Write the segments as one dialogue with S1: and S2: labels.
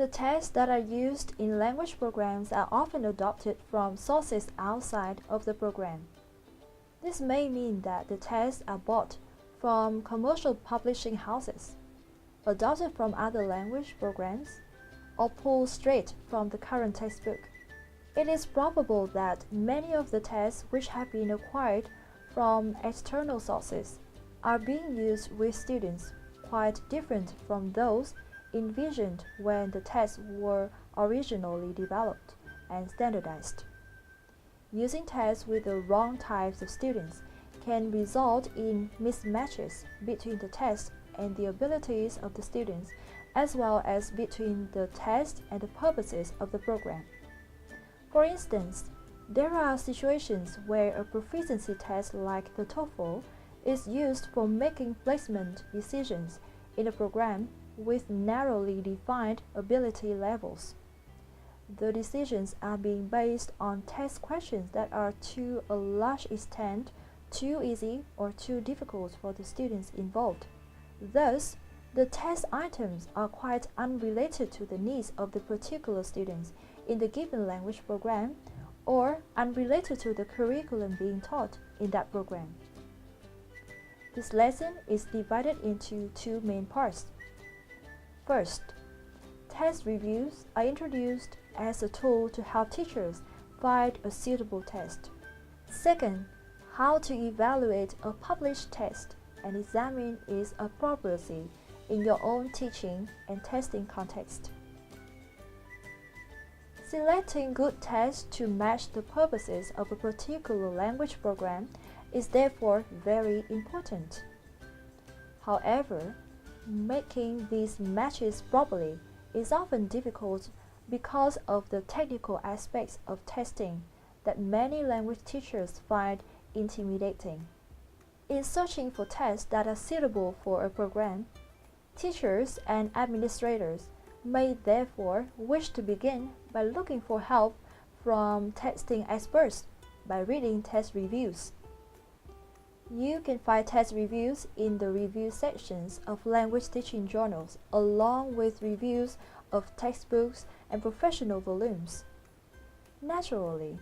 S1: The tests that are used in language programs are often adopted from sources outside of the program. This may mean that the tests are bought from commercial publishing houses, adopted from other language programs, or pulled straight from the current textbook. It is probable that many of the tests which have been acquired from external sources are being used with students quite different from those envisioned when the tests were originally developed and standardized. Using tests with the wrong types of students can result in mismatches between the test and the abilities of the students, as well as between the test and the purposes of the program. For instance, there are situations where a proficiency test like the TOEFL is used for making placement decisions in a program with narrowly defined ability levels. The decisions are being based on test questions that are to a large extent too easy or too difficult for the students involved. Thus, the test items are quite unrelated to the needs of the particular students in the given language program or unrelated to the curriculum being taught in that program. This lesson is divided into two main parts. First, test reviews are introduced as a tool to help teachers find a suitable test. Second, how to evaluate a published test and examine its appropriacy in your own teaching and testing context. Selecting good tests to match the purposes of a particular language program is therefore very important. However, making these matches properly is often difficult because of the technical aspects of testing that many language teachers find intimidating. In searching for tests that are suitable for a program, teachers and administrators may therefore wish to begin by looking for help from testing experts by reading test reviews. You can find test reviews in the review sections of language teaching journals, along with reviews of textbooks and professional volumes. Naturally,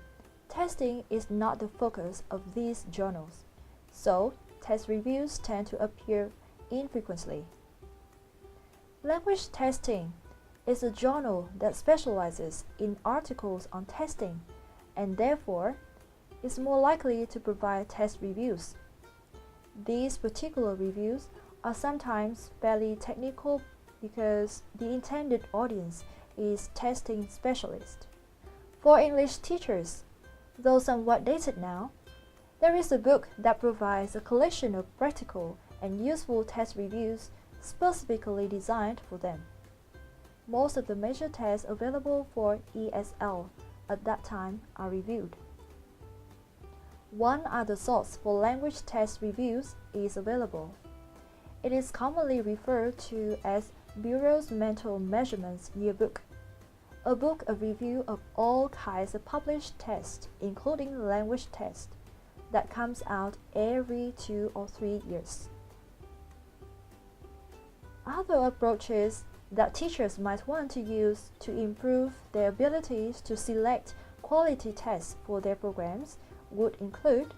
S1: testing is not the focus of these journals, so test reviews tend to appear infrequently. Language Testing is a journal that specializes in articles on testing and therefore is more likely to provide test reviews. These particular reviews are sometimes fairly technical because the intended audience is testing specialists. For English teachers, though somewhat dated now, there is a book that provides a collection of practical and useful test reviews specifically designed for them. Most of the major tests available for ESL at that time are reviewed. One other source for language test reviews is available. It is commonly referred to as Bureau's Mental Measurements Yearbook, a book of review of all kinds of published tests, including language tests, that comes out every 2 or 3 years. Other approaches that teachers might want to use to improve their abilities to select quality tests for their programs would include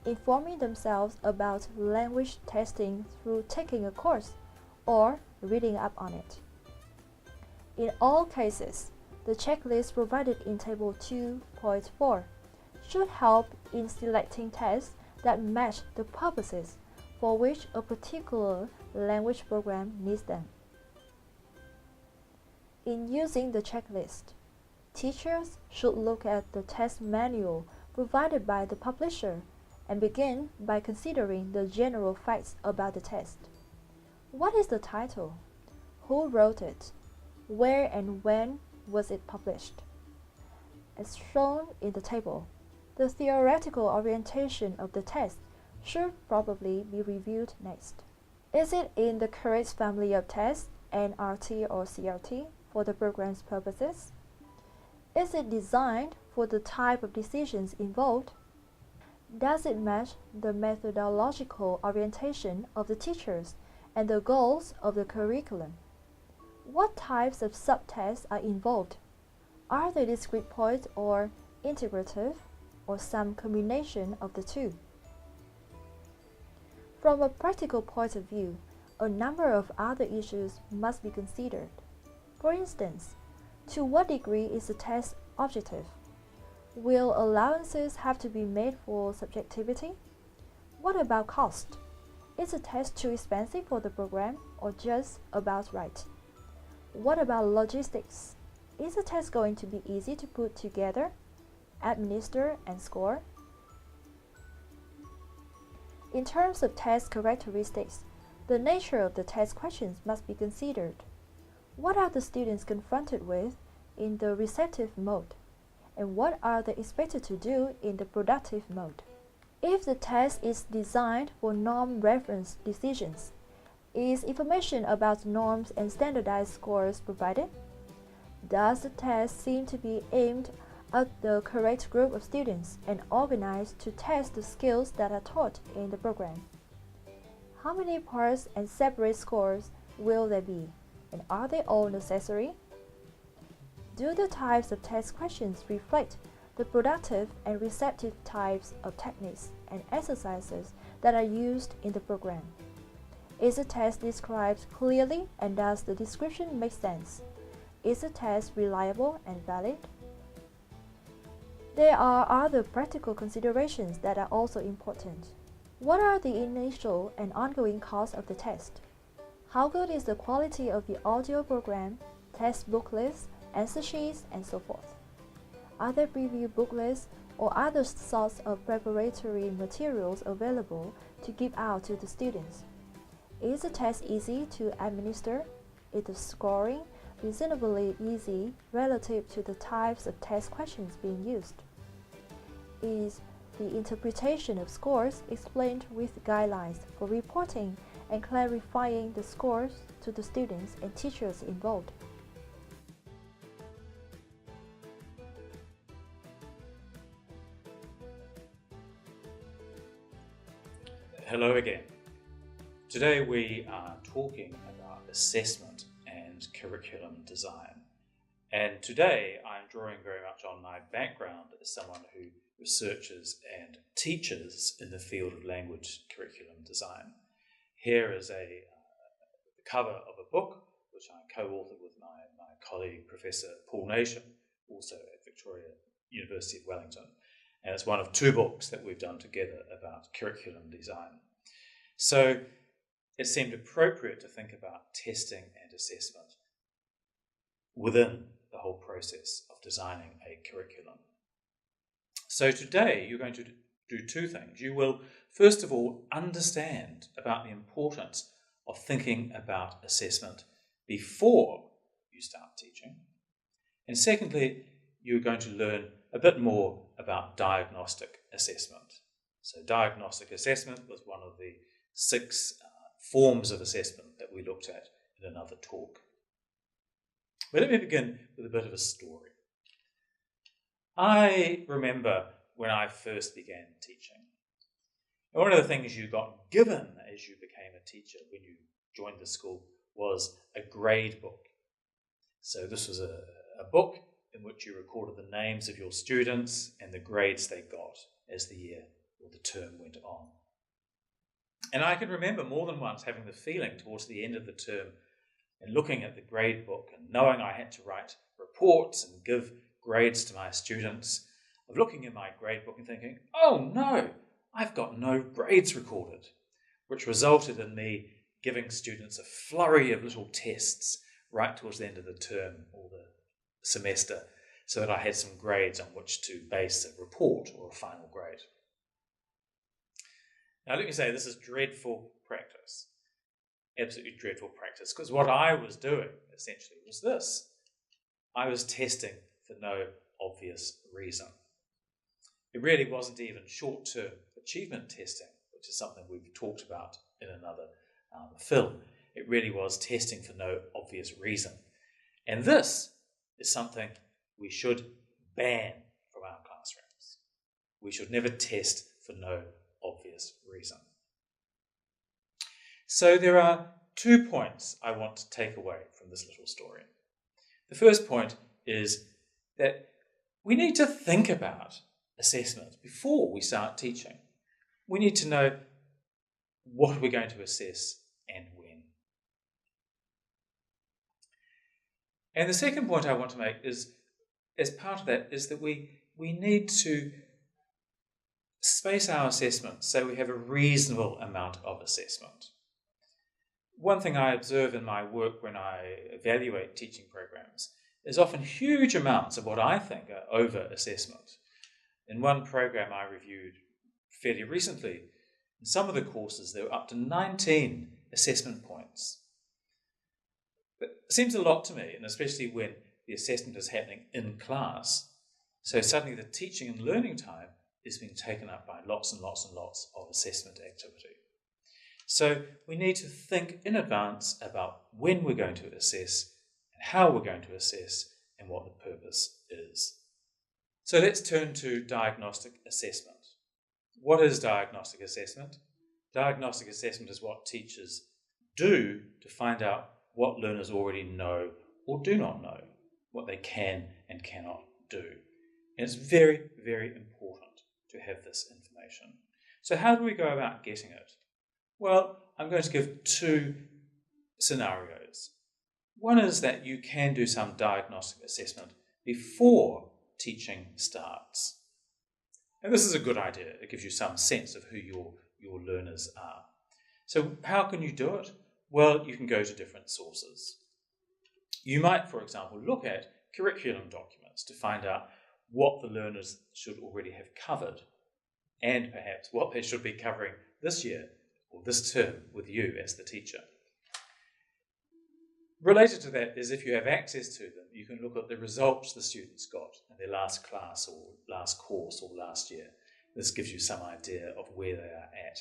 S1: informing themselves about language testing through taking a course or reading up on it. In all cases, the checklist provided in Table 2.4 should help in selecting tests that match the purposes for which a particular language program needs them. In using the checklist, teachers should look at the test manual provided by the publisher and begin by considering the general facts about the test. What is the title? Who wrote it? Where and when was it published? As shown in the table, the theoretical orientation of the test should probably be reviewed next. Is it in the correct family of tests, NRT or CRT, for the program's purposes? Is it designed for the type of decisions involved? Does it match the methodological orientation of the teachers and the goals of the curriculum? What types of subtests are involved? Are they discrete points or integrative, or some combination of the two? From a practical point of view, a number of other issues must be considered. For instance, to what degree is the test objective? Will allowances have to be made for subjectivity? What about cost? Is the test too expensive for the program or just about right? What about logistics? Is the test going to be easy to put together, administer, and score? In terms of test characteristics, the nature of the test questions must be considered. What are the students confronted with in the receptive mode? And what are they expected to do in the productive mode? If the test is designed for norm reference decisions, is information about norms and standardized scores provided? Does the test seem to be aimed at the correct group of students and organized to test the skills that are taught in the program? How many parts and separate scores will there be, and are they all necessary? Do the types of test questions reflect the productive and receptive types of techniques and exercises that are used in the program? Is the test described clearly, and does the description make sense? Is the test reliable and valid? There are other practical considerations that are also important. What are the initial and ongoing costs of the test? How good is the quality of the audio program, test booklets, answer sheets, and so forth? Are there preview booklets or other sorts of preparatory materials available to give out to the students? Is the test easy to administer? Is the scoring reasonably easy relative to the types of test questions being used? Is the interpretation of scores explained with guidelines for reporting and clarifying the scores to the students and teachers involved?
S2: Hello again. Today we are talking about assessment and curriculum design. And today I'm drawing very much on my background as someone who researches and teaches in the field of language curriculum design. Here is the cover of a book which I co-authored with my colleague Professor Paul Nation, also at Victoria University of Wellington. And it's one of two books that we've done together about curriculum design. So it seemed appropriate to think about testing and assessment within the whole process of designing a curriculum. So today you're going to do two things. You will, first of all, understand about the importance of thinking about assessment before you start teaching. And secondly, you're going to learn a bit more about diagnostic assessment. So diagnostic assessment was one of the 6 forms of assessment that we looked at in another talk. But let me begin with a bit of a story. I remember when I first began teaching. And one of the things you got given as you became a teacher when you joined the school was a grade book. So this was a book in which you recorded the names of your students and the grades they got as the year or the term went on. And I can remember more than once having the feeling towards the end of the term and looking at the grade book and knowing I had to write reports and give grades to my students, of looking in my grade book and thinking, oh no, I've got no grades recorded, which resulted in me giving students a flurry of little tests right towards the end of the term or the semester so that I had some grades on which to base a report or a final grade. Now let me say this is dreadful practice, absolutely dreadful practice, because what I was doing essentially was this. I was testing for no obvious reason. It really wasn't even short-term achievement testing, which is something we've talked about in another film. It really was testing for no obvious reason. And this is something we should ban from our classrooms. We should never test for no obvious reason. So there are 2 points I want to take away from this little story. The first point is that we need to think about assessment before we start teaching. We need to know what we're going to assess and when. And the second point I want to make is, as part of that, is that we need to space our assessments so we have a reasonable amount of assessment. One thing I observe in my work when I evaluate teaching programs is often huge amounts of what I think are over-assessment. In one program I reviewed fairly recently, in some of the courses there were up to 19 assessment points. But it seems a lot to me, and especially when the assessment is happening in class. So suddenly the teaching and learning time is being taken up by lots and lots and lots of assessment activity. So we need to think in advance about when we're going to assess and how we're going to assess and what the purpose is. So let's turn to diagnostic assessment. What is diagnostic assessment? Diagnostic assessment is what teachers do to find out what learners already know or do not know, what they can and cannot do. And it's very, very important to have this information. So how do we go about getting it? Well, I'm going to give 2 scenarios. One is that you can do some diagnostic assessment before teaching starts. And this is a good idea. It gives you some sense of who your learners are. So how can you do it? Well, you can go to different sources. You might, for example, look at curriculum documents to find out what the learners should already have covered and perhaps what they should be covering this year or this term with you as the teacher. Related to that is if you have access to them, you can look at the results the students got in their last class or last course or last year. This gives you some idea of where they are at.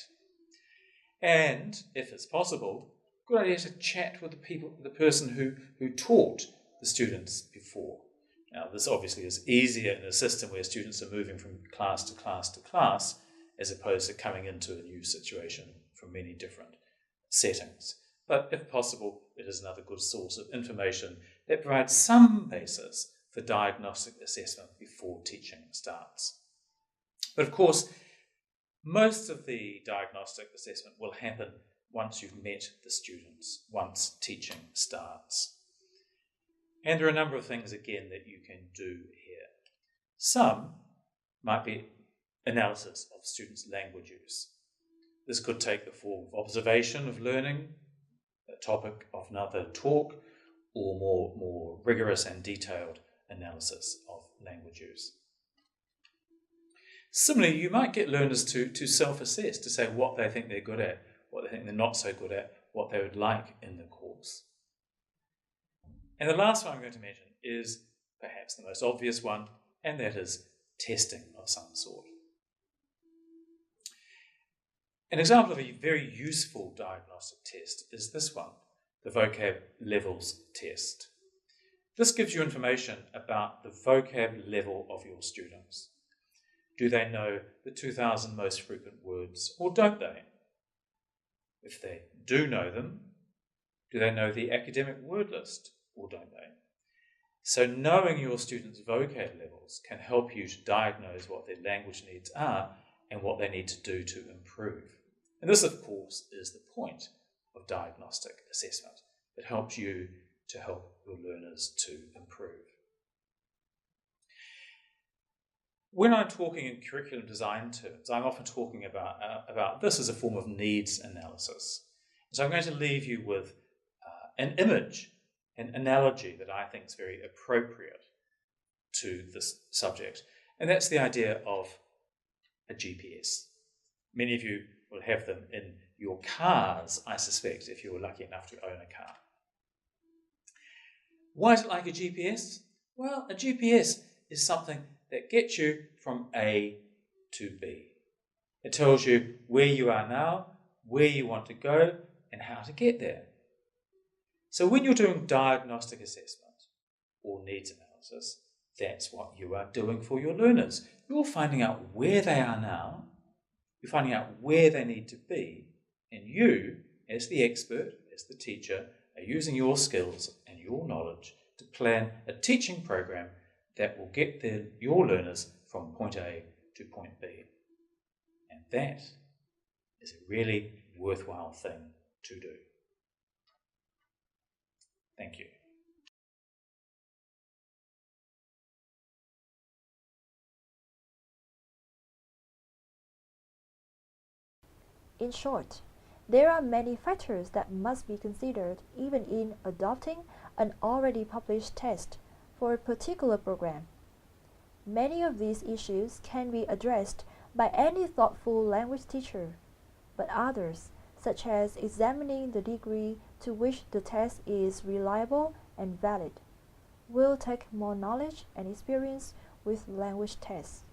S2: And if it's possible, good idea to chat with the person who taught the students before. Now, this obviously is easier in a system where students are moving from class to class to class, as opposed to coming into a new situation from many different settings. But if possible, it is another good source of information that provides some basis for diagnostic assessment before teaching starts. But of course, most of the diagnostic assessment will happen once you've met the students, once teaching starts. And there are a number of things, again, that you can do here. Some might be analysis of students' language use. This could take the form of observation of learning, a topic of another talk, or more rigorous and detailed analysis of language use. Similarly, you might get learners to self-assess, to say what they think they're good at, what they think they're not so good at, what they would like in the course. And the last one I'm going to mention is perhaps the most obvious one, and that is testing of some sort. An example of a very useful diagnostic test is this one, the vocab levels test. This gives you information about the vocab level of your students. Do they know the 2,000 most frequent words, or don't they? If they do know them, do they know the academic word list, or don't they? So knowing your students' vocab levels can help you to diagnose what their language needs are and what they need to do to improve. And this, of course, is the point of diagnostic assessment. It helps you to help your learners to improve. When I'm talking in curriculum design terms, I'm often talking about this as a form of needs analysis. So I'm going to leave you with an image, an analogy that I think is very appropriate to this subject. And that's the idea of a GPS. Many of you will have them in your cars, I suspect, if you're lucky enough to own a car. Why is it like a GPS? Well, a GPS is something that gets you from A to B. It tells you where you are now, where you want to go, and how to get there. So when you're doing diagnostic assessment or needs analysis, that's what you are doing for your learners. You're finding out where they are now, you're finding out where they need to be, and you, as the expert, as the teacher, are using your skills and your knowledge to plan a teaching program that will get your learners from point A to point B. And that is a really worthwhile thing to do. Thank you.
S1: In short, there are many factors that must be considered even in adopting an already published test for a particular program. Many of these issues can be addressed by any thoughtful language teacher, but others, such as examining the degree to which the test is reliable and valid, will take more knowledge and experience with language tests.